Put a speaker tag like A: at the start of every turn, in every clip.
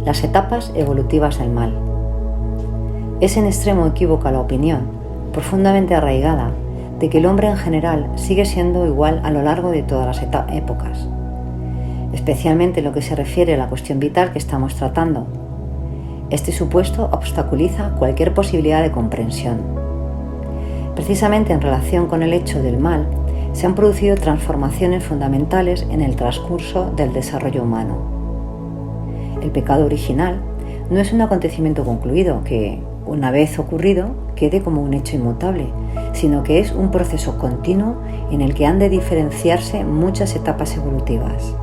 A: Las etapas evolutivas del mal. Es en extremo equívoca la opinión, profundamente arraigada, de que el hombre en general sigue siendo igual a lo largo de todas las épocas, especialmente en lo que se refiere a la cuestión vital que estamos tratando. Este supuesto obstaculiza cualquier posibilidad de comprensión. Precisamente en relación con el hecho del mal, se han producido transformaciones fundamentales en el transcurso del desarrollo humano. El pecado original no es un acontecimiento concluido que, una vez ocurrido, quede como un hecho inmutable, sino que es un proceso continuo en el que han de diferenciarse muchas etapas evolutivas.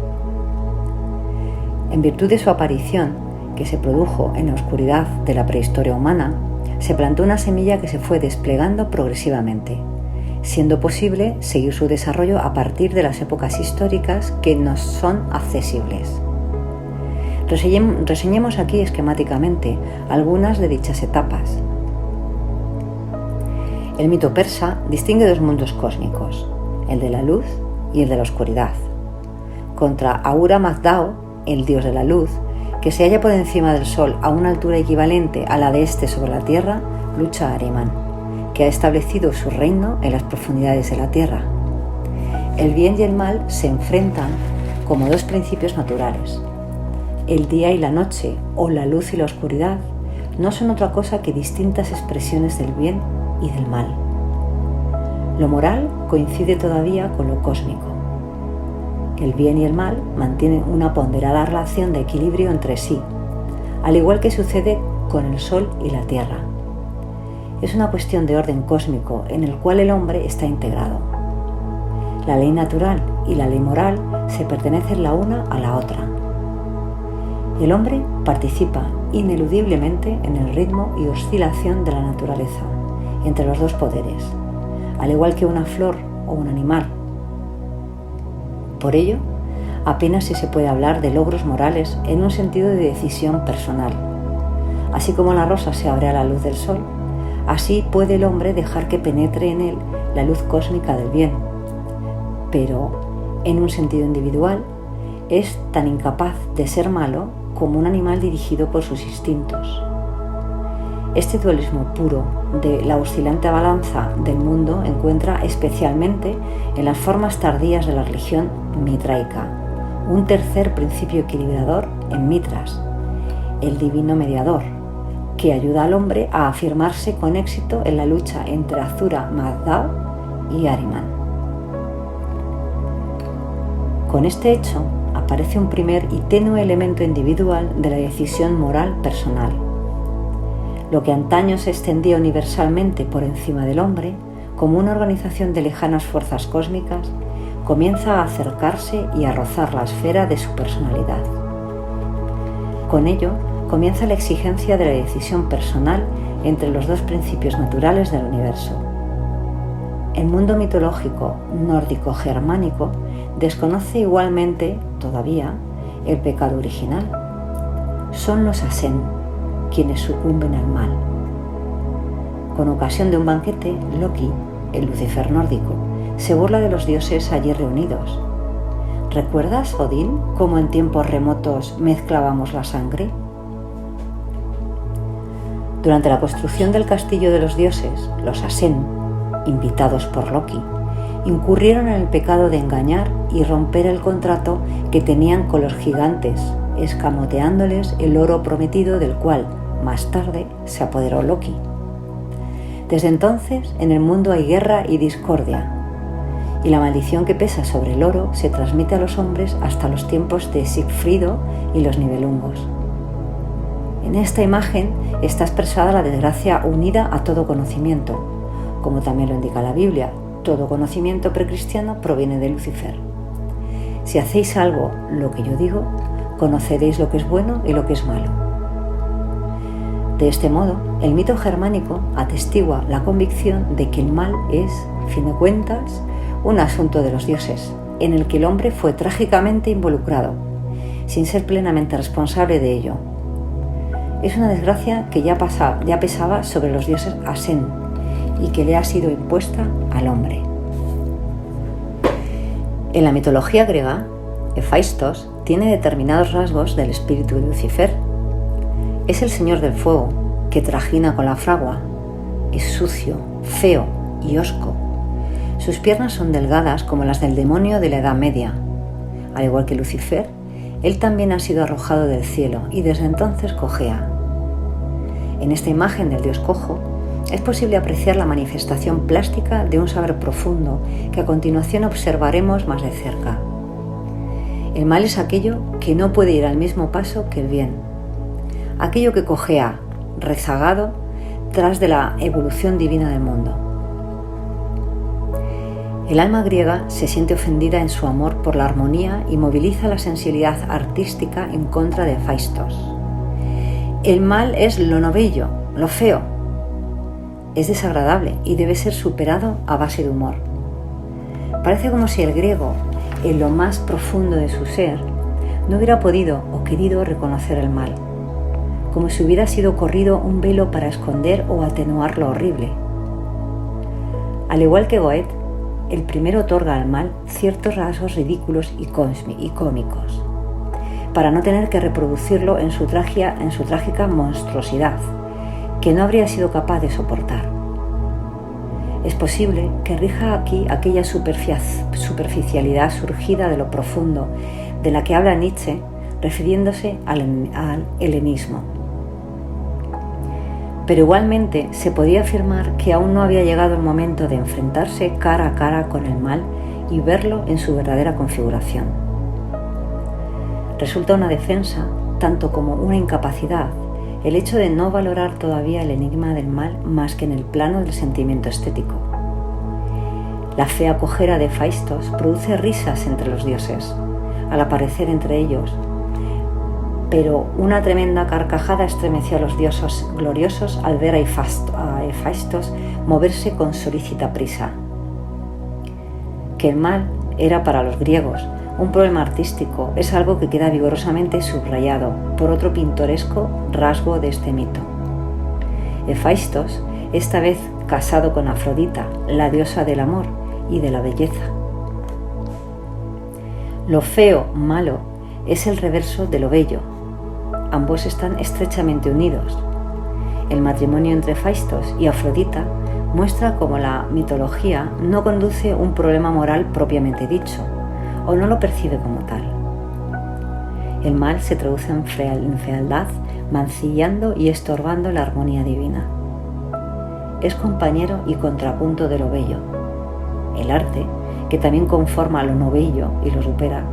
A: En virtud de su aparición, que se produjo en la oscuridad de la prehistoria humana, se plantó una semilla que se fue desplegando progresivamente, siendo posible seguir su desarrollo a partir de las épocas históricas que nos son accesibles. Reseñemos aquí esquemáticamente algunas de dichas etapas. El mito persa distingue dos mundos cósmicos, el de la luz y el de la oscuridad. Contra Ahura Mazdao, el dios de la luz, que se halla por encima del sol a una altura equivalente a la de éste sobre la tierra, lucha Ahriman, que ha establecido su reino en las profundidades de la tierra. El bien y el mal se enfrentan como dos principios naturales. El día y la noche, o la luz y la oscuridad, no son otra cosa que distintas expresiones del bien y del mal. Lo moral coincide todavía con lo cósmico. El bien y el mal mantienen una ponderada relación de equilibrio entre sí, al igual que sucede con el sol y la tierra. Es una cuestión de orden cósmico en el cual el hombre está integrado. La ley natural y la ley moral se pertenecen la una a la otra. El hombre participa ineludiblemente en el ritmo y oscilación de la naturaleza, entre los dos poderes, al igual que una flor o un animal. Por ello, apenas si se puede hablar de logros morales en un sentido de decisión personal. Así como la rosa se abre a la luz del sol, así puede el hombre dejar que penetre en él la luz cósmica del bien. Pero, en un sentido individual, es tan incapaz de ser malo como un animal dirigido por sus instintos. Este dualismo puro de la oscilante balanza del mundo encuentra especialmente en las formas tardías de la religión mitraica, un tercer principio equilibrador en Mitras, el divino mediador, que ayuda al hombre a afirmarse con éxito en la lucha entre Ahura Mazdao y Ahriman. Con este hecho, aparece un primer y tenue elemento individual de la decisión moral personal. Lo que antaño se extendía universalmente por encima del hombre, como una organización de lejanas fuerzas cósmicas, comienza a acercarse y a rozar la esfera de su personalidad. Con ello, comienza la exigencia de la decisión personal entre los dos principios naturales del universo. El mundo mitológico nórdico-germánico desconoce igualmente, todavía, el pecado original. Son los Asen quienes sucumben al mal. Con ocasión de un banquete, Loki, el Lucifer nórdico, se burla de los dioses allí reunidos. ¿Recuerdas, Odín, cómo en tiempos remotos mezclábamos la sangre? Durante la construcción del castillo de los dioses, los Asen, invitados por Loki, incurrieron en el pecado de engañar y romper el contrato que tenían con los gigantes, escamoteándoles el oro prometido del cual, más tarde, se apoderó Loki. Desde entonces, en el mundo hay guerra y discordia, y la maldición que pesa sobre el oro se transmite a los hombres hasta los tiempos de Sigfrido y los Nibelungos. En esta imagen está expresada la desgracia unida a todo conocimiento, como también lo indica la Biblia. Todo conocimiento precristiano proviene de Lucifer. Si hacéis algo lo que yo digo, conoceréis lo que es bueno y lo que es malo. De este modo, el mito germánico atestigua la convicción de que el mal es, a fin de cuentas, un asunto de los dioses, en el que el hombre fue trágicamente involucrado, sin ser plenamente responsable de ello. Es una desgracia que ya pesaba sobre los dioses Asen y que le ha sido impuesta al hombre. En la mitología griega, Hefaistos tiene determinados rasgos del espíritu de Lucifer, Es el señor del fuego que trajina con la fragua. Es sucio, feo y hosco. Sus piernas son delgadas como las del demonio de la Edad Media. Al igual que Lucifer, él también ha sido arrojado del cielo y desde entonces cojea. En esta imagen del dios cojo es posible apreciar la manifestación plástica de un saber profundo que a continuación observaremos más de cerca. El mal es aquello que no puede ir al mismo paso que el bien, aquello que cojea, rezagado, tras de la evolución divina del mundo. El alma griega se siente ofendida en su amor por la armonía y moviliza la sensibilidad artística en contra de Hephaistos. El mal es lo no bello, lo feo. Es desagradable y debe ser superado a base de humor. Parece como si el griego, en lo más profundo de su ser, no hubiera podido o querido reconocer el mal, como si hubiera sido corrido un velo para esconder o atenuar lo horrible. Al igual que Goethe, el primero otorga al mal ciertos rasgos ridículos y cómicos, para no tener que reproducirlo en su trágica monstruosidad, que no habría sido capaz de soportar. Es posible que rija aquí aquella superficialidad surgida de lo profundo, de la que habla Nietzsche, refiriéndose al helenismo. Pero igualmente se podía afirmar que aún no había llegado el momento de enfrentarse cara a cara con el mal y verlo en su verdadera configuración. Resulta una defensa, tanto como una incapacidad, el hecho de no valorar todavía el enigma del mal más que en el plano del sentimiento estético. La fea cojera de Hephaistos produce risas entre los dioses, al aparecer entre ellos, pero una tremenda carcajada estremeció a los dioses gloriosos al ver a Hephaistos moverse con solícita prisa. Que el mal era para los griegos un problema artístico es algo que queda vigorosamente subrayado por otro pintoresco rasgo de este mito. Hephaistos, esta vez casado con Afrodita, la diosa del amor y de la belleza. Lo feo, malo, es el reverso de lo bello. Ambos están estrechamente unidos. El matrimonio entre Hephaistos y Afrodita muestra cómo la mitología no conduce un problema moral propiamente dicho, o no lo percibe como tal. El mal se traduce en fealdad, mancillando y estorbando la armonía divina. Es compañero y contrapunto de lo bello. El arte, que también conforma lo no bello y lo supera,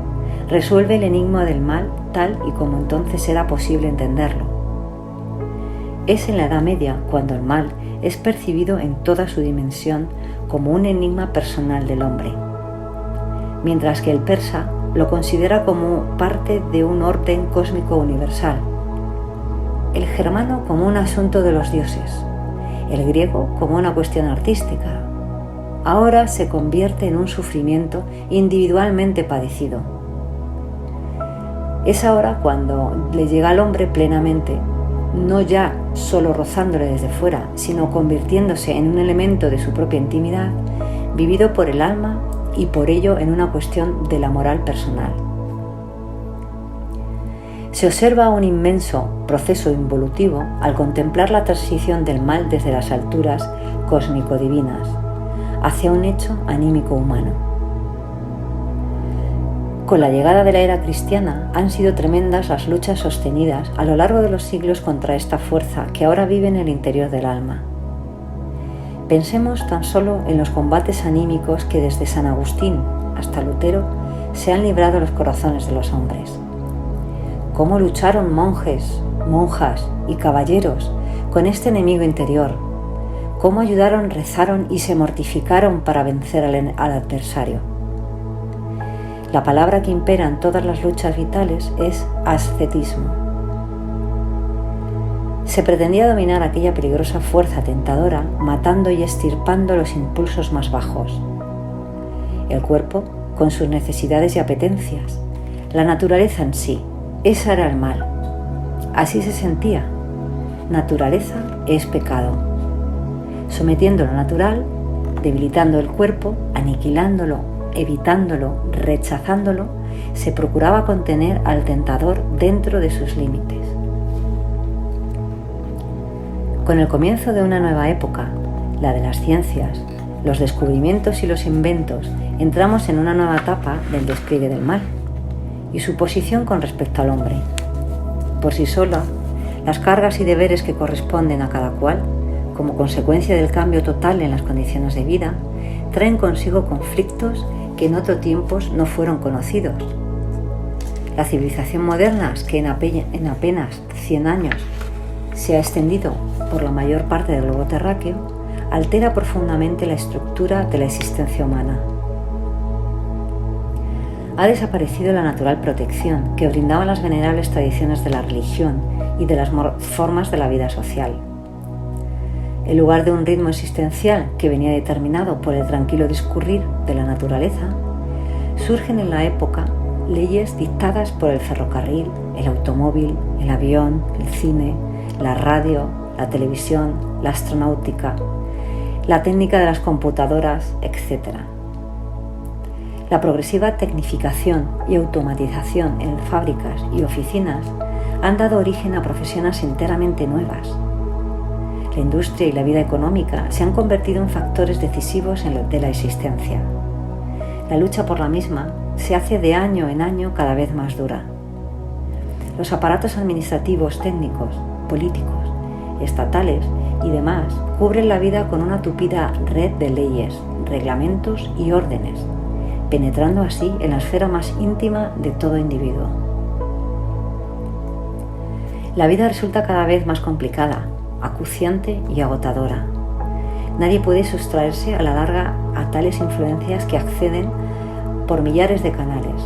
A: resuelve el enigma del mal tal y como entonces era posible entenderlo. Es en la Edad Media cuando el mal es percibido en toda su dimensión como un enigma personal del hombre, mientras que el persa lo considera como parte de un orden cósmico universal, el germano como un asunto de los dioses, el griego como una cuestión artística. Ahora se convierte en un sufrimiento individualmente padecido. Es ahora cuando le llega al hombre plenamente, no ya solo rozándole desde fuera, sino convirtiéndose en un elemento de su propia intimidad, vivido por el alma y por ello en una cuestión de la moral personal. Se observa un inmenso proceso involutivo al contemplar la transición del mal desde las alturas cósmico-divinas hacia un hecho anímico humano. Con la llegada de la era cristiana han sido tremendas las luchas sostenidas a lo largo de los siglos contra esta fuerza que ahora vive en el interior del alma. Pensemos tan solo en los combates anímicos que desde San Agustín hasta Lutero se han librado los corazones de los hombres. Cómo lucharon monjes, monjas y caballeros con este enemigo interior. Cómo ayudaron, rezaron y se mortificaron para vencer al adversario. La palabra que impera en todas las luchas vitales es ascetismo. Se pretendía dominar aquella peligrosa fuerza tentadora, matando y extirpando los impulsos más bajos. El cuerpo, con sus necesidades y apetencias, la naturaleza en sí, esa era el mal. Así se sentía. Naturaleza es pecado. Sometiendo lo natural, debilitando el cuerpo, aniquilándolo, evitándolo, rechazándolo, se procuraba contener al tentador dentro de sus límites. Con el comienzo de una nueva época, la de las ciencias, los descubrimientos y los inventos, entramos en una nueva etapa del despliegue del mal y su posición con respecto al hombre. Por sí sola, las cargas y deberes que corresponden a cada cual, como consecuencia del cambio total en las condiciones de vida, traen consigo conflictos que en otros tiempos no fueron conocidos. La civilización moderna, que en apenas 100 años se ha extendido por la mayor parte del globo terráqueo, altera profundamente la estructura de la existencia humana. Ha desaparecido la natural protección que brindaban las venerables tradiciones de la religión y de las formas de la vida social. En lugar de un ritmo existencial que venía determinado por el tranquilo discurrir de la naturaleza, surgen en la época leyes dictadas por el ferrocarril, el automóvil, el avión, el cine, la radio, la televisión, la astronáutica, la técnica de las computadoras, etc. La progresiva tecnificación y automatización en fábricas y oficinas han dado origen a profesiones enteramente nuevas. La industria y la vida económica se han convertido en factores decisivos de la existencia. La lucha por la misma se hace de año en año cada vez más dura. Los aparatos administrativos, técnicos, políticos, estatales y demás cubren la vida con una tupida red de leyes, reglamentos y órdenes, penetrando así en la esfera más íntima de todo individuo. La vida resulta cada vez más complicada, acuciante y agotadora. Nadie puede sustraerse a la larga a tales influencias que acceden por millares de canales.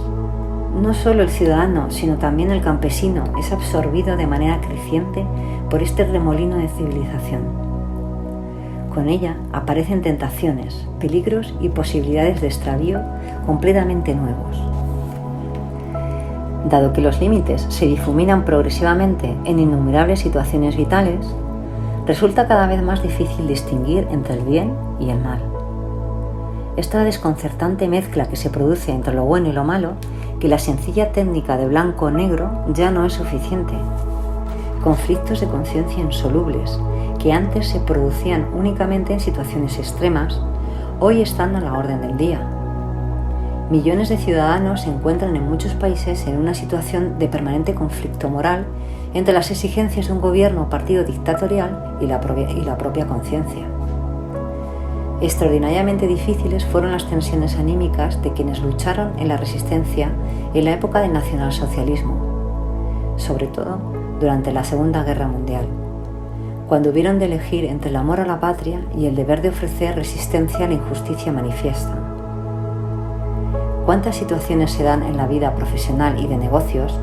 A: No solo el ciudadano, sino también el campesino es absorbido de manera creciente por este remolino de civilización. Con ella aparecen tentaciones, peligros y posibilidades de extravío completamente nuevos. Dado que los límites se difuminan progresivamente en innumerables situaciones vitales, resulta cada vez más difícil distinguir entre el bien y el mal. Esta desconcertante mezcla que se produce entre lo bueno y lo malo, que la sencilla técnica de blanco o negro ya no es suficiente. Conflictos de conciencia insolubles, que antes se producían únicamente en situaciones extremas, hoy están a la orden del día. Millones de ciudadanos se encuentran en muchos países en una situación de permanente conflicto moral entre las exigencias de un gobierno o partido dictatorial y la propia conciencia. Extraordinariamente difíciles fueron las tensiones anímicas de quienes lucharon en la resistencia en la época del nacionalsocialismo, sobre todo durante la Segunda Guerra Mundial, cuando hubieron de elegir entre el amor a la patria y el deber de ofrecer resistencia a la injusticia manifiesta. ¿Cuántas situaciones se dan en la vida profesional y de negocios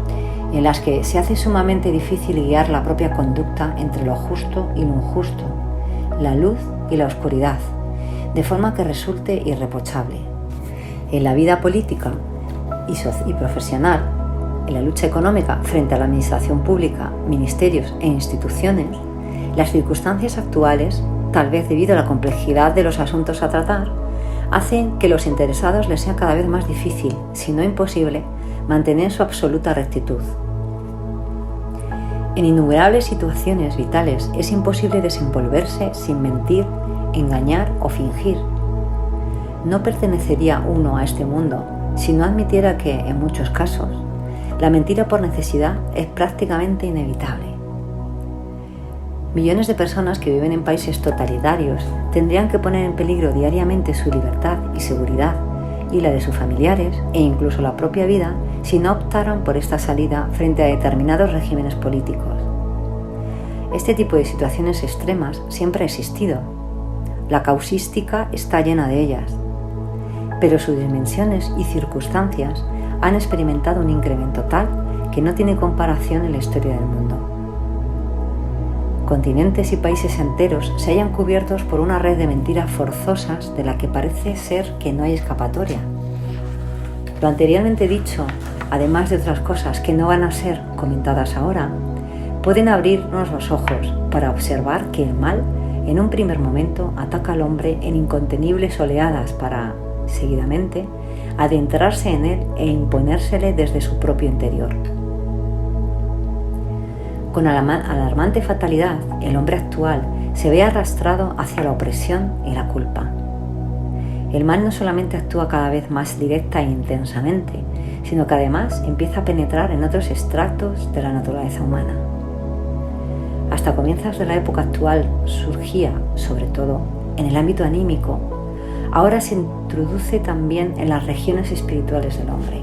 A: en las que se hace sumamente difícil guiar la propia conducta entre lo justo y lo injusto, la luz y la oscuridad, de forma que resulte irreprochable? En la vida política y profesional, en la lucha económica frente a la administración pública, ministerios e instituciones, las circunstancias actuales, tal vez debido a la complejidad de los asuntos a tratar, hacen que los interesados les sea cada vez más difícil, si no imposible, mantener su absoluta rectitud. En innumerables situaciones vitales es imposible desenvolverse sin mentir, engañar o fingir. No pertenecería uno a este mundo si no admitiera que, en muchos casos, la mentira por necesidad es prácticamente inevitable. Millones de personas que viven en países totalitarios tendrían que poner en peligro diariamente su libertad y seguridad y la de sus familiares e incluso la propia vida si no optaran por esta salida frente a determinados regímenes políticos. Este tipo de situaciones extremas siempre ha existido. La causística está llena de ellas, pero sus dimensiones y circunstancias han experimentado un incremento tal que no tiene comparación en la historia del mundo. Continentes y países enteros se hallan cubiertos por una red de mentiras forzosas de la que parece ser que no hay escapatoria. Lo anteriormente dicho, además de otras cosas que no van a ser comentadas ahora, pueden abrirnos los ojos para observar que el mal, en un primer momento, ataca al hombre en incontenibles oleadas para, seguidamente, adentrarse en él e imponérsele desde su propio interior. Con alarmante fatalidad, el hombre actual se ve arrastrado hacia la opresión y la culpa. El mal no solamente actúa cada vez más directa e intensamente, sino que además empieza a penetrar en otros estratos de la naturaleza humana. Hasta comienzos de la época actual surgía, sobre todo, en el ámbito anímico, ahora se introduce también en las regiones espirituales del hombre.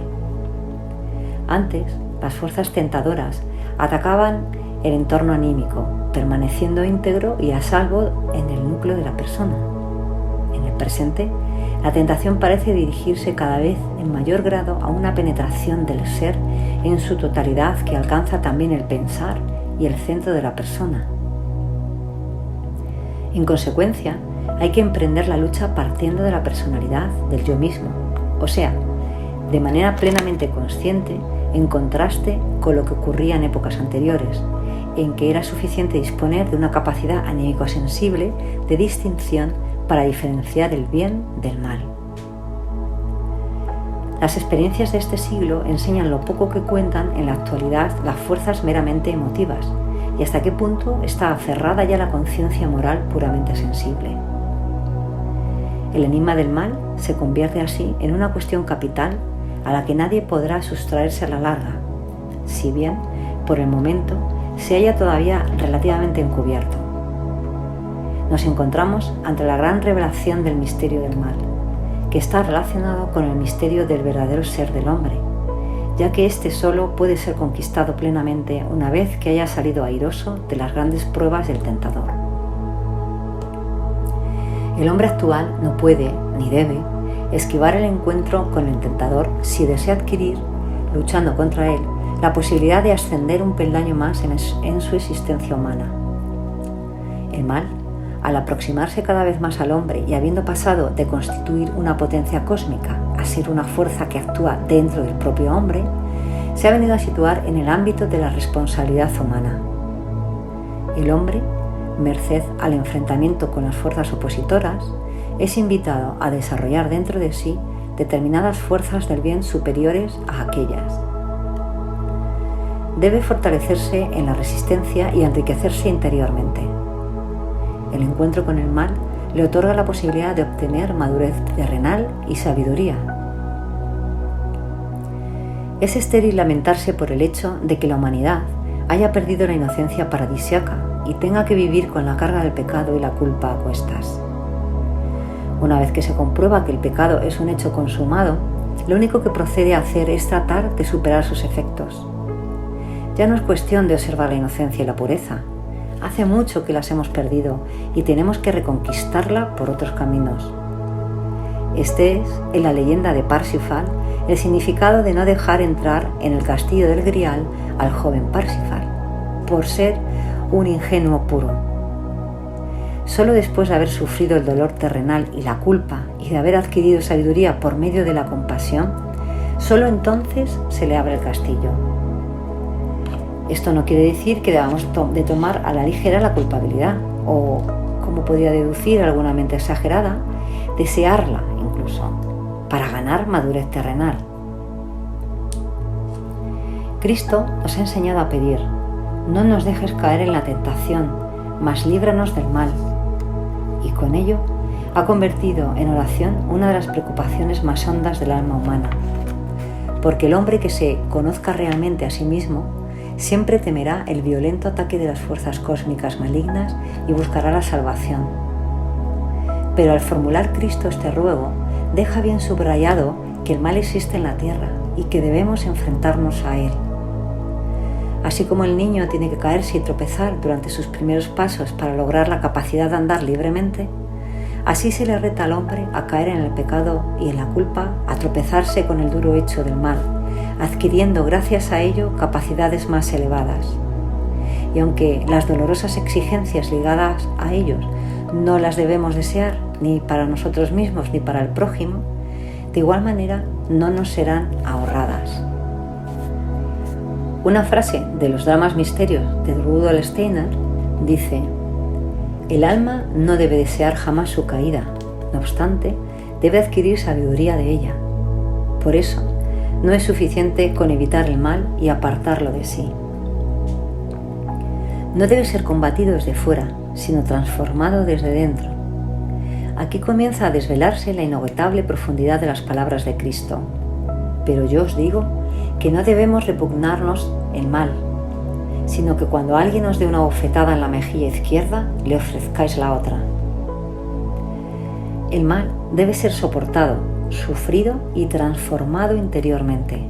A: Antes, las fuerzas tentadoras atacaban el entorno anímico, permaneciendo íntegro y a salvo en el núcleo de la persona. En el presente, la tentación parece dirigirse cada vez en mayor grado a una penetración del ser en su totalidad que alcanza también el pensar y el centro de la persona. En consecuencia, hay que emprender la lucha partiendo de la personalidad, del yo mismo, o sea, de manera plenamente consciente, en contraste con lo que ocurría en épocas anteriores, en que era suficiente disponer de una capacidad anímico-sensible de distinción para diferenciar el bien del mal. Las experiencias de este siglo enseñan lo poco que cuentan en la actualidad las fuerzas meramente emotivas y hasta qué punto está aferrada ya la conciencia moral puramente sensible. El enigma del mal se convierte así en una cuestión capital a la que nadie podrá sustraerse a la larga, si bien, por el momento, se halla todavía relativamente encubierto. Nos encontramos ante la gran revelación del misterio del mal, que está relacionado con el misterio del verdadero ser del hombre, ya que éste solo puede ser conquistado plenamente una vez que haya salido airoso de las grandes pruebas del tentador. El hombre actual no puede, ni debe, esquivar el encuentro con el tentador si desea adquirir, luchando contra él, la posibilidad de ascender un peldaño más en su existencia humana. El mal, al aproximarse cada vez más al hombre y habiendo pasado de constituir una potencia cósmica a ser una fuerza que actúa dentro del propio hombre, se ha venido a situar en el ámbito de la responsabilidad humana. El hombre, merced al enfrentamiento con las fuerzas opositoras, es invitado a desarrollar dentro de sí determinadas fuerzas del bien superiores a aquellas. Debe fortalecerse en la resistencia y enriquecerse interiormente. El encuentro con el mal le otorga la posibilidad de obtener madurez terrenal y sabiduría. Es estéril lamentarse por el hecho de que la humanidad haya perdido la inocencia paradisíaca y tenga que vivir con la carga del pecado y la culpa a cuestas. Una vez que se comprueba que el pecado es un hecho consumado, lo único que procede a hacer es tratar de superar sus efectos. Ya no es cuestión de observar la inocencia y la pureza. Hace mucho que las hemos perdido y tenemos que reconquistarla por otros caminos. Este es, en la leyenda de Parsifal, el significado de no dejar entrar en el castillo del Grial al joven Parsifal, por ser un ingenuo puro. Solo después de haber sufrido el dolor terrenal y la culpa y de haber adquirido sabiduría por medio de la compasión, solo entonces se le abre el castillo. Esto no quiere decir que debamos de tomar a la ligera la culpabilidad o, como podría deducir alguna mente exagerada, desearla incluso, para ganar madurez terrenal. Cristo nos ha enseñado a pedir: no nos dejes caer en la tentación, mas líbranos del mal. Y con ello ha convertido en oración una de las preocupaciones más hondas del alma humana, porque el hombre que se conozca realmente a sí mismo siempre temerá el violento ataque de las fuerzas cósmicas malignas y buscará la salvación. Pero al formular Cristo este ruego, deja bien subrayado que el mal existe en la tierra y que debemos enfrentarnos a él. Así como el niño tiene que caerse y tropezar durante sus primeros pasos para lograr la capacidad de andar libremente, así se le reta al hombre a caer en el pecado y en la culpa, a tropezarse con el duro hecho del mal, adquiriendo gracias a ello capacidades más elevadas. Y aunque las dolorosas exigencias ligadas a ellos no las debemos desear ni para nosotros mismos ni para el prójimo, de igual manera no nos serán ahorradas. Una frase de los dramas misterios de Rudolf Steiner dice: el alma no debe desear jamás su caída, no obstante, debe adquirir sabiduría de ella. Por eso, no es suficiente con evitar el mal y apartarlo de sí. no debe ser combatido desde fuera, sino transformado desde dentro. Aquí comienza a desvelarse la inagotable profundidad de las palabras de Cristo. Pero yo os digo que no debemos repugnarnos el mal, sino que cuando alguien os dé una bofetada en la mejilla izquierda, le ofrezcáis la otra. El mal debe ser soportado, sufrido y transformado interiormente.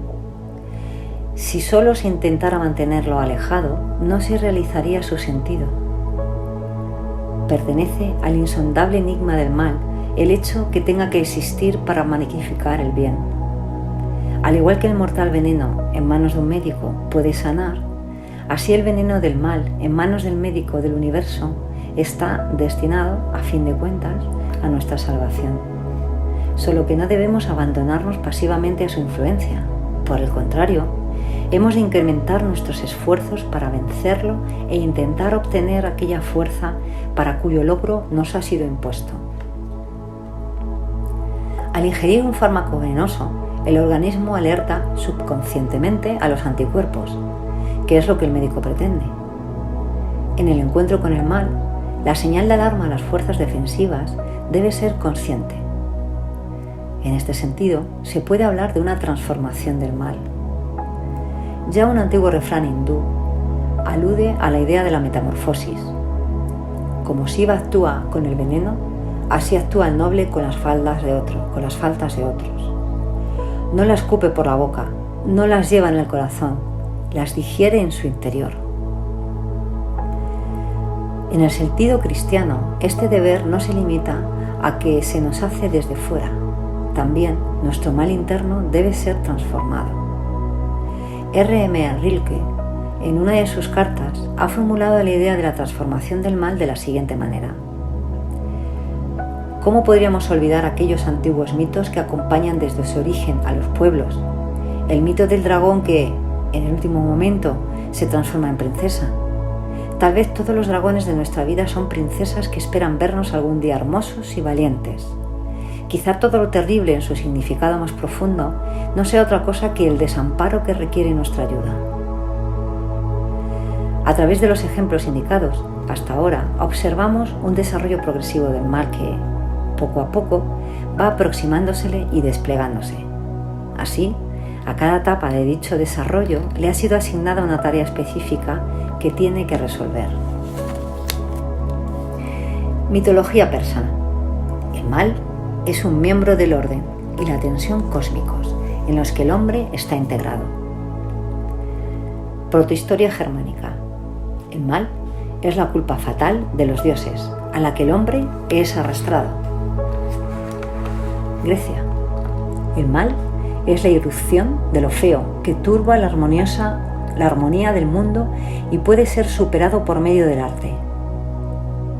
A: Si solo se intentara mantenerlo alejado, no se realizaría su sentido. Pertenece al insondable enigma del mal el hecho que tenga que existir para magnificar el bien. Al igual que el mortal veneno en manos de un médico puede sanar, así el veneno del mal en manos del médico del universo está destinado, a fin de cuentas, a nuestra salvación. Solo que no debemos abandonarnos pasivamente a su influencia. Por el contrario, hemos de incrementar nuestros esfuerzos para vencerlo e intentar obtener aquella fuerza para cuyo logro nos ha sido impuesto. Al ingerir un fármaco venenoso, el organismo alerta subconscientemente a los anticuerpos, que es lo que el médico pretende. En el encuentro con el mal, la señal de alarma a las fuerzas defensivas debe ser consciente. En este sentido, se puede hablar de una transformación del mal. Ya un antiguo refrán hindú alude a la idea de la metamorfosis. Como Shiva actúa con el veneno, así actúa el noble con las faltas de otros. No las escupe por la boca, no las lleva en el corazón, las digiere en su interior. En el sentido cristiano, este deber no se limita a que se nos hace desde fuera. También nuestro mal interno debe ser transformado. R.M. Rilke, en una de sus cartas, ha formulado la idea de la transformación del mal de la siguiente manera. ¿Cómo podríamos olvidar aquellos antiguos mitos que acompañan desde su origen a los pueblos? El mito del dragón que, en el último momento, se transforma en princesa. Tal vez todos los dragones de nuestra vida son princesas que esperan vernos algún día hermosos y valientes. Quizá todo lo terrible en su significado más profundo no sea otra cosa que el desamparo que requiere nuestra ayuda. A través de los ejemplos indicados, hasta ahora observamos un desarrollo progresivo del mal que, poco a poco, va aproximándosele y desplegándose. Así, a cada etapa de dicho desarrollo le ha sido asignada una tarea específica que tiene que resolver. Mitología persa. El mal es un miembro del orden y la tensión cósmicos en los que el hombre está integrado. Protohistoria germánica. El mal es la culpa fatal de los dioses, a la que el hombre es arrastrado. Grecia. El mal es la irrupción de lo feo que turba la armonía del mundo y puede ser superado por medio del arte.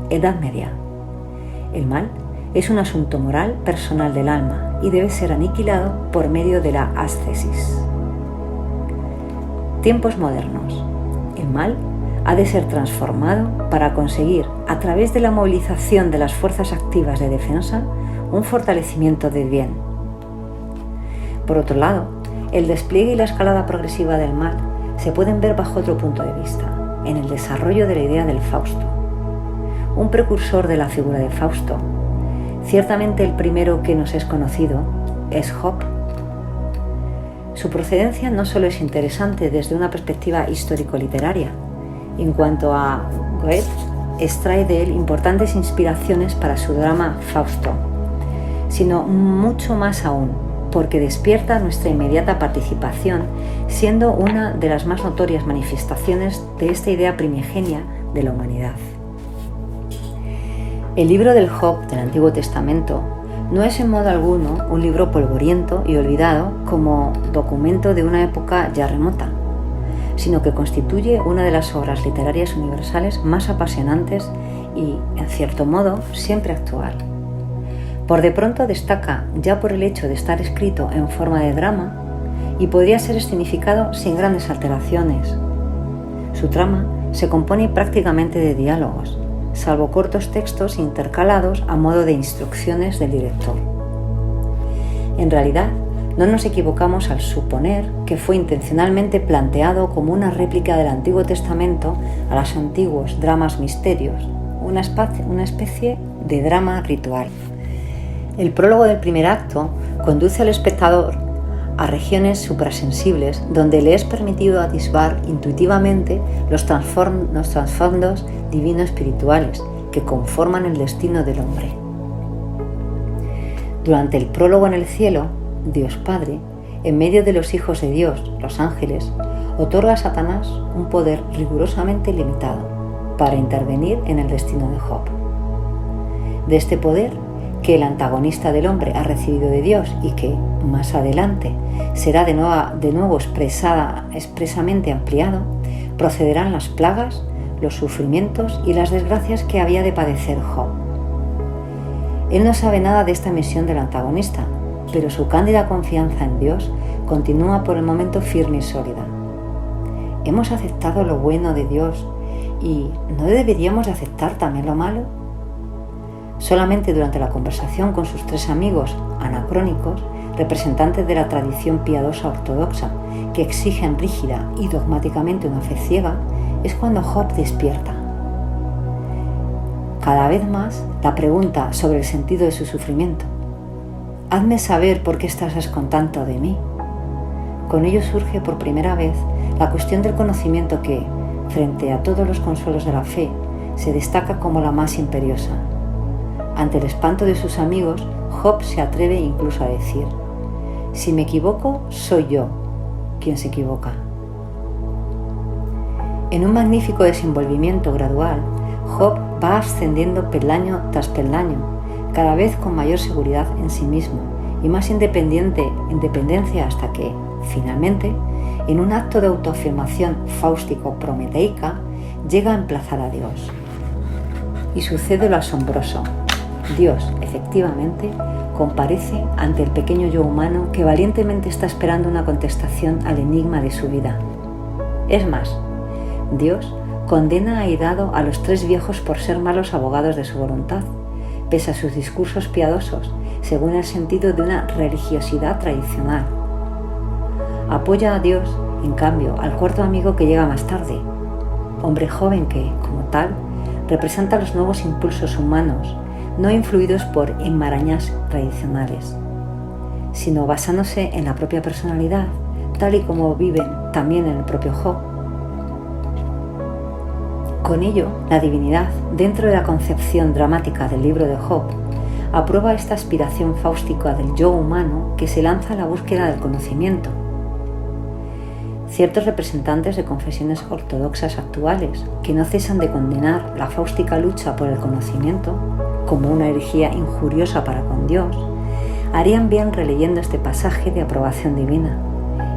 A: Edad Media. El mal es un asunto moral personal del alma y debe ser aniquilado por medio de la ascesis. Tiempos modernos. El mal ha de ser transformado para conseguir, a través de la movilización de las fuerzas activas de defensa, un fortalecimiento del bien. Por otro lado, el despliegue y la escalada progresiva del mal se pueden ver bajo otro punto de vista, en el desarrollo de la idea del Fausto. Un precursor de la figura de Fausto, ciertamente el primero que nos es conocido, es Job. Su procedencia no solo es interesante desde una perspectiva histórico-literaria. En cuanto a Goethe, extrae de él importantes inspiraciones para su drama Fausto, sino mucho más aún, porque despierta nuestra inmediata participación, siendo una de las más notorias manifestaciones de esta idea primigenia de la humanidad. El libro del Job del Antiguo Testamento no es en modo alguno un libro polvoriento y olvidado como documento de una época ya remota, sino que constituye una de las obras literarias universales más apasionantes y, en cierto modo, siempre actual. Por de pronto destaca ya por el hecho de estar escrito en forma de drama y podría ser escenificado sin grandes alteraciones. Su trama se compone prácticamente de diálogos, salvo cortos textos intercalados a modo de instrucciones del director. En realidad, No nos equivocamos al suponer que fue intencionalmente planteado como una réplica del Antiguo Testamento a los antiguos dramas misterios, una especie de drama ritual. El prólogo del primer acto conduce al espectador a regiones suprasensibles donde le es permitido atisbar intuitivamente los trasfondos divino-espirituales que conforman el destino del hombre. Durante el prólogo en el cielo, Dios Padre, en medio de los hijos de Dios, los ángeles, otorga a Satanás un poder rigurosamente limitado para intervenir en el destino de Job. De este poder que el antagonista del hombre ha recibido de Dios y que, más adelante, será de nuevo expresamente ampliado, procederán las plagas, los sufrimientos y las desgracias que había de padecer Job. Él no sabe nada de esta misión del antagonista, pero su cándida confianza en Dios continúa por el momento firme y sólida. ¿Hemos aceptado lo bueno de Dios y no deberíamos de aceptar también lo malo? Solamente durante la conversación con sus tres amigos anacrónicos, representantes de la tradición piadosa ortodoxa, que exigen rígida y dogmáticamente una fe ciega, es cuando Job despierta. Cada vez más la pregunta sobre el sentido de su sufrimiento. Hazme saber por qué estás con tanto de mí. Con ello surge por primera vez la cuestión del conocimiento que, frente a todos los consuelos de la fe, se destaca como la más imperiosa. Ante el espanto de sus amigos, Job se atreve incluso a decir: si me equivoco, soy yo quien se equivoca. En un magnífico desenvolvimiento gradual, Job va ascendiendo peldaño tras peldaño, cada vez con mayor seguridad en sí mismo y más independencia hasta que, finalmente, en un acto de autoafirmación fáustico-prometeica, llega a emplazar a Dios. Y sucede lo asombroso. Dios, efectivamente, comparece ante el pequeño yo humano que valientemente está esperando una contestación al enigma de su vida. Es más, Dios condena airado a los tres viejos por ser malos abogados de su voluntad, pese a sus discursos piadosos, según el sentido de una religiosidad tradicional. Apoya a Dios, en cambio, al cuarto amigo que llega más tarde, hombre joven que, como tal, representa los nuevos impulsos humanos, no influidos por enmarañas tradicionales, sino basándose en la propia personalidad, tal y como viven también en el propio Job. Con ello, la divinidad, dentro de la concepción dramática del libro de Job, aprueba esta aspiración fáustica del yo humano que se lanza a la búsqueda del conocimiento. Ciertos representantes de confesiones ortodoxas actuales, que no cesan de condenar la fáustica lucha por el conocimiento como una herejía injuriosa para con Dios, harían bien releyendo este pasaje de aprobación divina,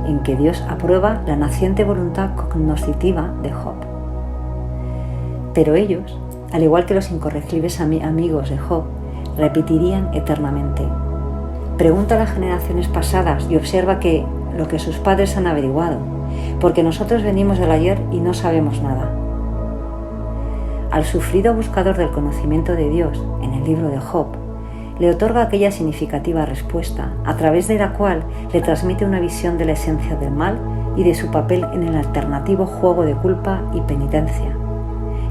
A: en que Dios aprueba la naciente voluntad cognoscitiva de Job. Pero ellos, al igual que los incorregibles amigos de Job, repetirían eternamente: pregunta a las generaciones pasadas y observa lo que sus padres han averiguado, porque nosotros venimos del ayer y no sabemos nada. Al sufrido buscador del conocimiento de Dios, en el libro de Job, le otorga aquella significativa respuesta, a través de la cual le transmite una visión de la esencia del mal y de su papel en el alternativo juego de culpa y penitencia,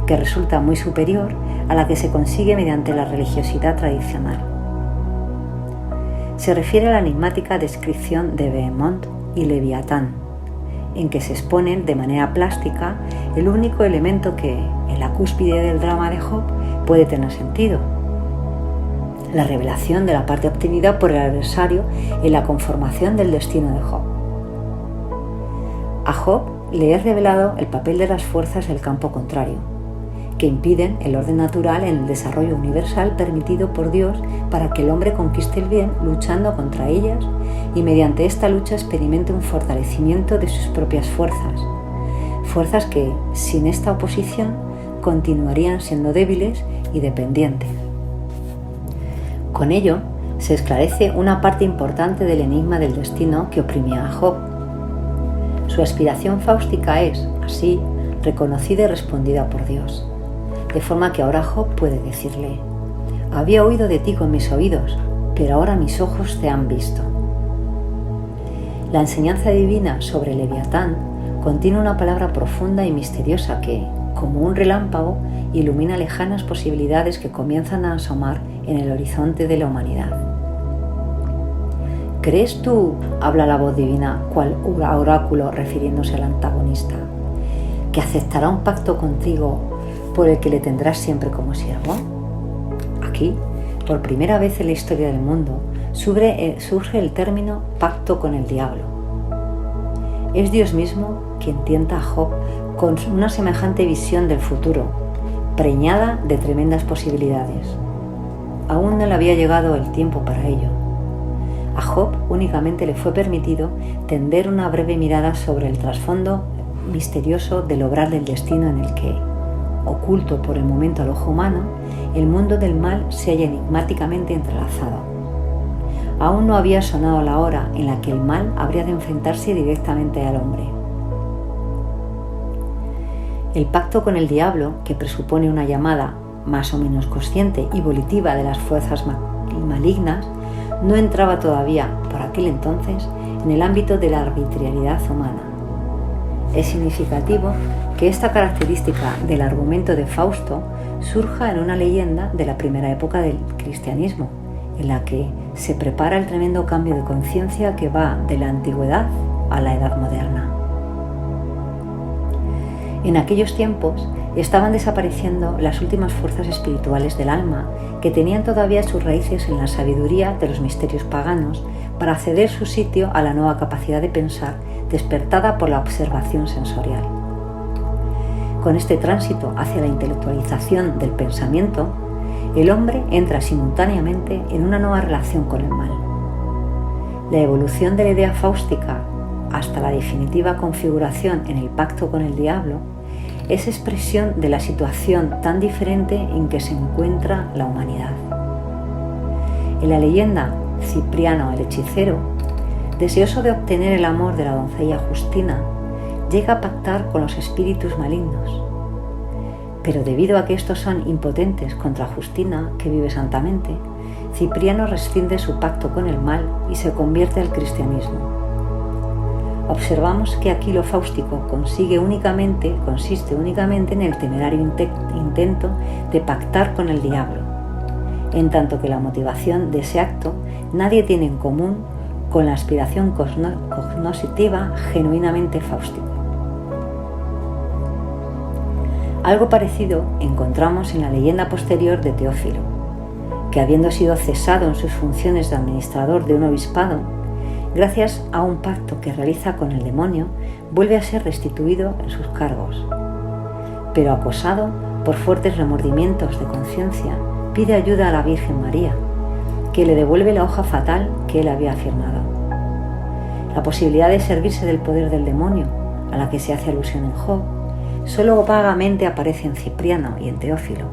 A: que resulta muy superior a la que se consigue mediante la religiosidad tradicional. Se refiere a la enigmática descripción de Behemoth y Leviatán, en que se exponen de manera plástica el único elemento que, en la cúspide del drama de Job, puede tener sentido: la revelación de la parte obtenida por el adversario en la conformación del destino de Job. A Job le es revelado el papel de las fuerzas del campo contrario, que impiden el orden natural en el desarrollo universal permitido por Dios para que el hombre conquiste el bien luchando contra ellas y mediante esta lucha experimente un fortalecimiento de sus propias fuerzas que, sin esta oposición, continuarían siendo débiles y dependientes. Con ello, se esclarece una parte importante del enigma del destino que oprimía a Job. Su aspiración fáustica es, así, reconocida y respondida por Dios, de forma que ahora Job puede decirle: había oído de ti con mis oídos, pero ahora mis ojos te han visto. La enseñanza divina sobre Leviatán contiene una palabra profunda y misteriosa que, como un relámpago, ilumina lejanas posibilidades que comienzan a asomar en el horizonte de la humanidad. ¿Crees tú, habla la voz divina, cual oráculo refiriéndose al antagonista, que aceptará un pacto contigo por el que le tendrás siempre como siervo? Aquí, por primera vez en la historia del mundo, surge el término pacto con el diablo. Es Dios mismo quien tienta a Job con una semejante visión del futuro, preñada de tremendas posibilidades. Aún no le había llegado el tiempo para ello. A Job únicamente le fue permitido tender una breve mirada sobre el trasfondo misterioso del obrar del destino en el que, oculto por el momento al ojo humano, el mundo del mal se halla enigmáticamente entrelazado. Aún no había sonado la hora en la que el mal habría de enfrentarse directamente al hombre. El pacto con el diablo, que presupone una llamada más o menos consciente y volitiva de las fuerzas malignas, no entraba todavía, por aquel entonces, en el ámbito de la arbitrariedad humana. Es significativo que esta característica del argumento de Fausto surja en una leyenda de la primera época del cristianismo, en la que se prepara el tremendo cambio de conciencia que va de la antigüedad a la edad moderna. En aquellos tiempos estaban desapareciendo las últimas fuerzas espirituales del alma que tenían todavía sus raíces en la sabiduría de los misterios paganos para ceder su sitio a la nueva capacidad de pensar despertada por la observación sensorial. Con este tránsito hacia la intelectualización del pensamiento, el hombre entra simultáneamente en una nueva relación con el mal. La evolución de la idea fáustica hasta la definitiva configuración en el pacto con el diablo es expresión de la situación tan diferente en que se encuentra la humanidad. En la leyenda, Cipriano el hechicero, deseoso de obtener el amor de la doncella Justina, llega a pactar con los espíritus malignos. Pero debido a que estos son impotentes contra Justina, que vive santamente, Cipriano rescinde su pacto con el mal y se convierte al cristianismo. Observamos que aquí lo fáustico consiste únicamente en el temerario intento de pactar con el diablo, en tanto que la motivación de ese acto nadie tiene en común con la aspiración cognoscitiva genuinamente fáustica. Algo parecido encontramos en la leyenda posterior de Teófilo, que habiendo sido cesado en sus funciones de administrador de un obispado, gracias a un pacto que realiza con el demonio, vuelve a ser restituido en sus cargos. Pero acosado por fuertes remordimientos de conciencia, pide ayuda a la Virgen María, que le devuelve la hoja fatal que él había firmado. La posibilidad de servirse del poder del demonio, a la que se hace alusión en Job, solo vagamente aparece en Cipriano y en Teófilo,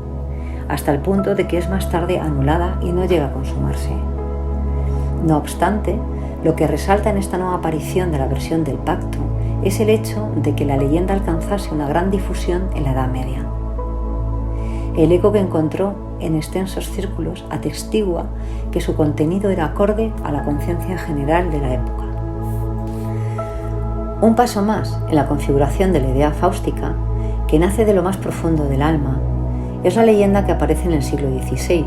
A: hasta el punto de que es más tarde anulada y no llega a consumarse. No obstante, lo que resalta en esta nueva aparición de la versión del pacto es el hecho de que la leyenda alcanzase una gran difusión en la Edad Media. El eco que encontró en extensos círculos atestigua que su contenido era acorde a la conciencia general de la época. Un paso más en la configuración de la idea fáustica, que nace de lo más profundo del alma, es la leyenda que aparece en el siglo XVI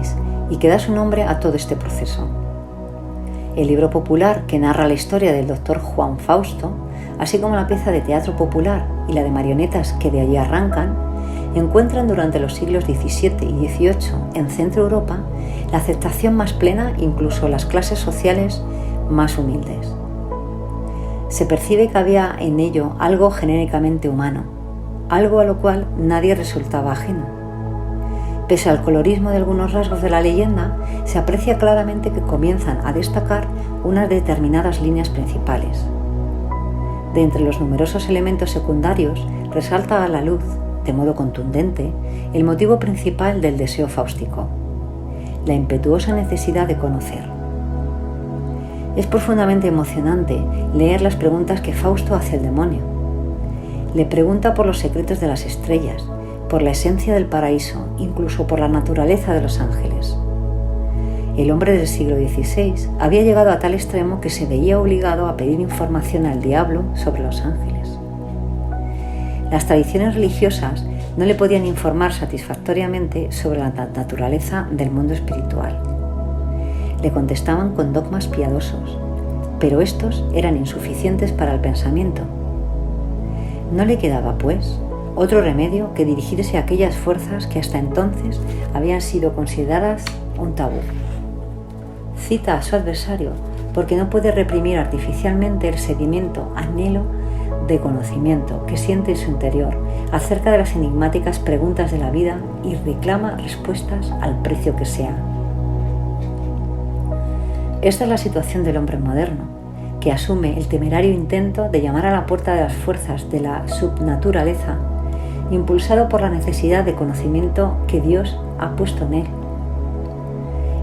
A: y que da su nombre a todo este proceso. El libro popular que narra la historia del doctor Juan Fausto, así como la pieza de teatro popular y la de marionetas que de allí arrancan, encuentran durante los siglos XVII y XVIII en Centro Europa la aceptación más plena incluso en las clases sociales más humildes. Se percibe que había en ello algo genéricamente humano, algo a lo cual nadie resultaba ajeno. Pese al colorismo de algunos rasgos de la leyenda, se aprecia claramente que comienzan a destacar unas determinadas líneas principales. De entre los numerosos elementos secundarios, resalta a la luz, de modo contundente, el motivo principal del deseo fáustico: la impetuosa necesidad de conocer. Es profundamente emocionante leer las preguntas que Fausto hace al demonio. Le pregunta por los secretos de las estrellas, por la esencia del paraíso, incluso por la naturaleza de los ángeles. El hombre del siglo XVI había llegado a tal extremo que se veía obligado a pedir información al diablo sobre los ángeles. Las tradiciones religiosas no le podían informar satisfactoriamente sobre la naturaleza del mundo espiritual. Le contestaban con dogmas piadosos, pero estos eran insuficientes para el pensamiento. No le quedaba, pues, otro remedio que dirigirse a aquellas fuerzas que hasta entonces habían sido consideradas un tabú. Cita a su adversario porque no puede reprimir artificialmente el sediento anhelo de conocimiento que siente en su interior acerca de las enigmáticas preguntas de la vida y reclama respuestas al precio que sea. Esta es la situación del hombre moderno, que asume el temerario intento de llamar a la puerta de las fuerzas de la subnaturaleza, impulsado por la necesidad de conocimiento que Dios ha puesto en él.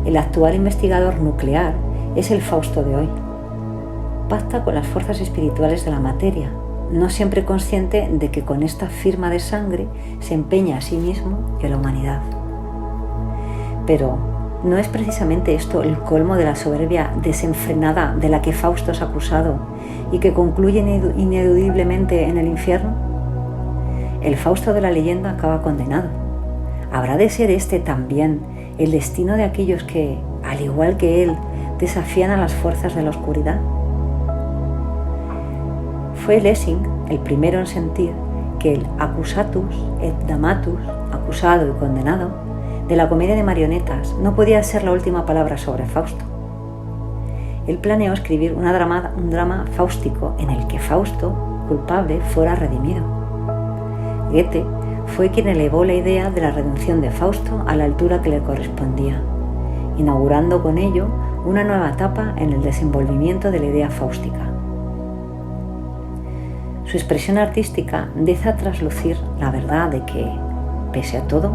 A: El actual investigador nuclear es el Fausto de hoy. Pacta con las fuerzas espirituales de la materia, no siempre consciente de que con esta firma de sangre se empeña a sí mismo y a la humanidad. Pero ¿no es precisamente esto el colmo de la soberbia desenfrenada de la que Fausto es acusado y que concluye ineludiblemente en el infierno? El Fausto de la leyenda acaba condenado. ¿Habrá de ser este también el destino de aquellos que, al igual que él, desafían a las fuerzas de la oscuridad? Fue Lessing el primero en sentir que el accusatus et damatus, acusado y condenado, de la comedia de marionetas no podía ser la última palabra sobre Fausto. Él planeó escribir un drama fáustico en el que Fausto, culpable, fuera redimido. Goethe fue quien elevó la idea de la redención de Fausto a la altura que le correspondía, inaugurando con ello una nueva etapa en el desenvolvimiento de la idea fáustica. Su expresión artística deja traslucir la verdad de que, pese a todo,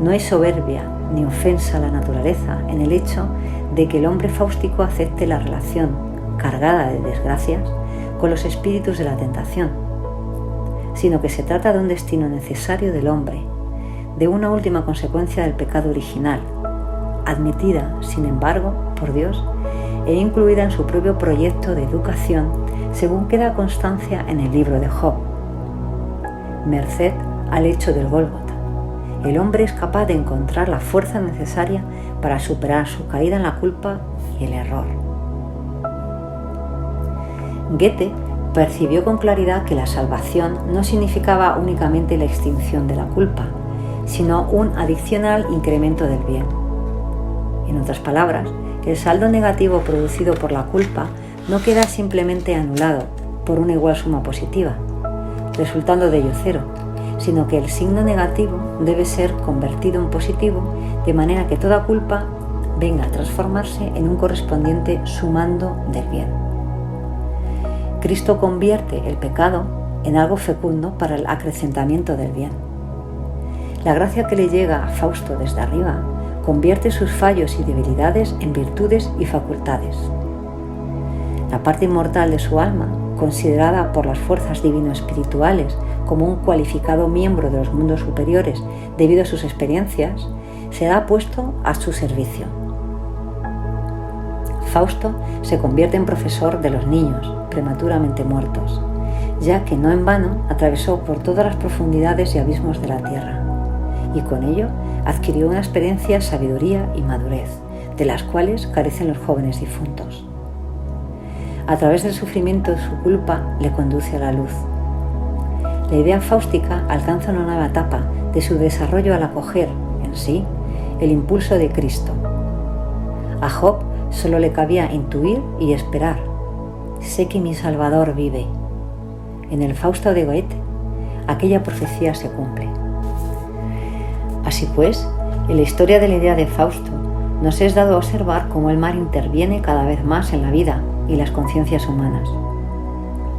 A: no hay soberbia ni ofensa a la naturaleza en el hecho de que el hombre fáustico acepte la relación, cargada de desgracias, con los espíritus de la tentación, sino que se trata de un destino necesario del hombre, de una última consecuencia del pecado original, admitida, sin embargo, por Dios e incluida en su propio proyecto de educación, según queda constancia en el libro de Job. Merced al hecho del Gólgota, el hombre es capaz de encontrar la fuerza necesaria para superar su caída en la culpa y el error. Goethe percibió con claridad que la salvación no significaba únicamente la extinción de la culpa, sino un adicional incremento del bien. En otras palabras, el saldo negativo producido por la culpa no queda simplemente anulado por una igual suma positiva, resultando de ello cero, sino que el signo negativo debe ser convertido en positivo, de manera que toda culpa venga a transformarse en un correspondiente sumando del bien. Cristo convierte el pecado en algo fecundo para el acrecentamiento del bien. La gracia que le llega a Fausto desde arriba convierte sus fallos y debilidades en virtudes y facultades. La parte inmortal de su alma, considerada por las fuerzas divino-espirituales como un cualificado miembro de los mundos superiores debido a sus experiencias, será puesto a su servicio. Fausto se convierte en profesor de los niños prematuramente muertos, ya que no en vano atravesó por todas las profundidades y abismos de la tierra, y con ello adquirió una experiencia, sabiduría y madurez, de las cuales carecen los jóvenes difuntos. A través del sufrimiento de su culpa le conduce a la luz. La idea fáustica alcanza una nueva etapa de su desarrollo al acoger, en sí, el impulso de Cristo. A Job solo le cabía intuir y esperar. Sé que mi Salvador vive. En el Fausto de Goethe, aquella profecía se cumple. Así pues, en la historia de la idea de Fausto, nos es dado observar cómo el mal interviene cada vez más en la vida y las conciencias humanas.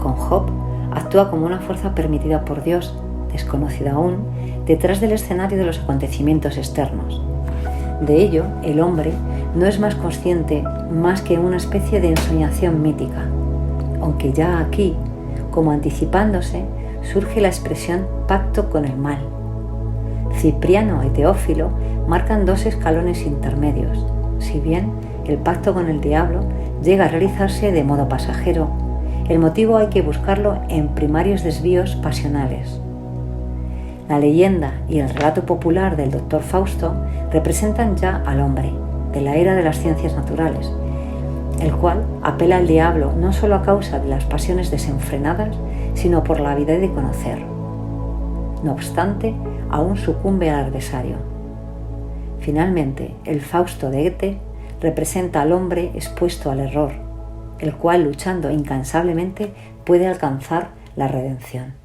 A: Con Job actúa como una fuerza permitida por Dios, desconocida aún, detrás del escenario de los acontecimientos externos. De ello, el hombre no es más consciente más que una especie de ensoñación mítica, aunque ya aquí, como anticipándose, surge la expresión pacto con el mal. Cipriano y Teófilo marcan dos escalones intermedios, si bien el pacto con el diablo llega a realizarse de modo pasajero, el motivo hay que buscarlo en primarios desvíos pasionales. La leyenda y el relato popular del doctor Fausto representan ya al hombre de la era de las ciencias naturales, el cual apela al diablo no solo a causa de las pasiones desenfrenadas, sino por la avidez de conocer. No obstante, aún sucumbe al adversario. Finalmente, el Fausto de Goethe representa al hombre expuesto al error, el cual, luchando incansablemente, puede alcanzar la redención.